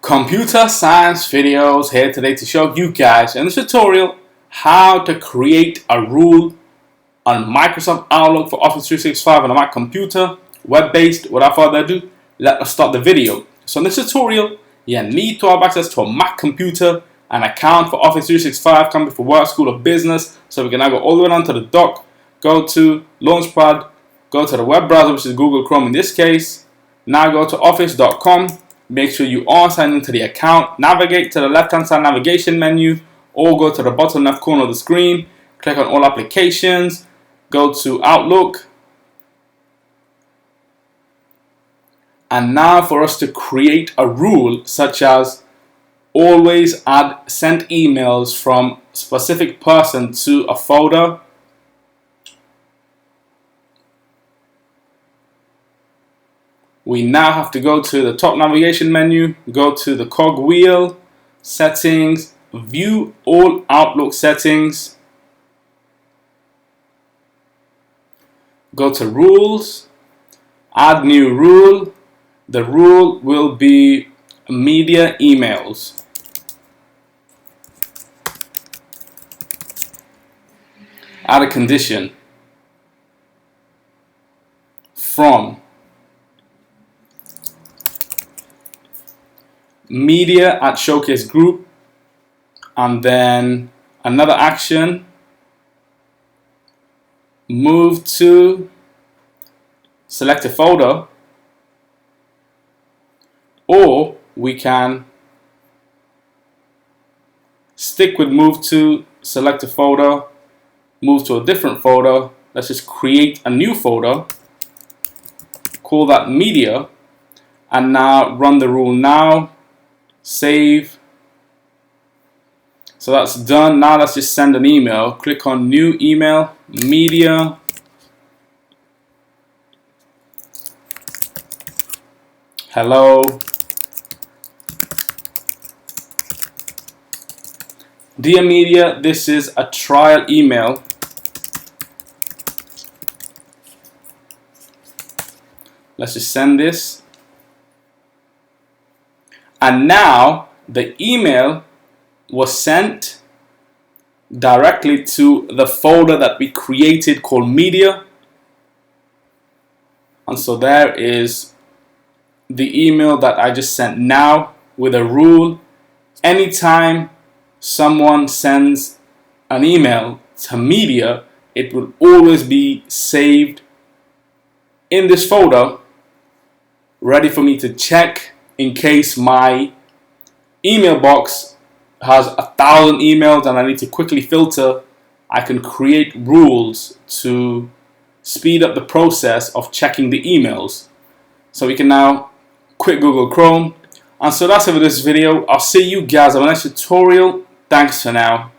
Computer science videos here today to show you guys in this tutorial how to create a rule on Microsoft Outlook for Office 365 on a Mac computer, web-based. Without further ado, let us start the video. So in this tutorial, you need to have access to a Mac computer, an account for Office 365, can be for work, school, or business. So we can now go all the way down to the dock, go to Launchpad, go to the web browser, which is Google Chrome in this case. Now go to office.com. Make sure you are signed into the account. Navigate to the left-hand side navigation menu, or go to the bottom left corner of the screen. Click on all applications. Go to Outlook. And now for us to create a rule such as always add sent emails from specific person to a folder. We now have to go to the top navigation menu, go to the cog wheel, settings, view all Outlook settings, go to rules, add new rule. The rule will be media emails. Add a condition from media at Showcase Group, and then another action, move to select a folder, or we can stick with move to select a folder, move to a different folder. Let's just create a new folder, call that media, and now run the rule now. Save. So that's done. Now let's just send an email. Click on new email, media. Hello. Dear media, this is a trial email. Let's just send this. And now the email was sent directly to the folder that we created called media. And so there is the email that I just sent now with a rule. Anytime someone sends an email to media, it will always be saved in this folder, ready for me to check in case my email box has 1,000 emails and I need to quickly filter. I can create rules to speed up the process of checking the emails. So we can now quit Google Chrome. And so that's it for this video. I'll see you guys on the next tutorial. Thanks for now.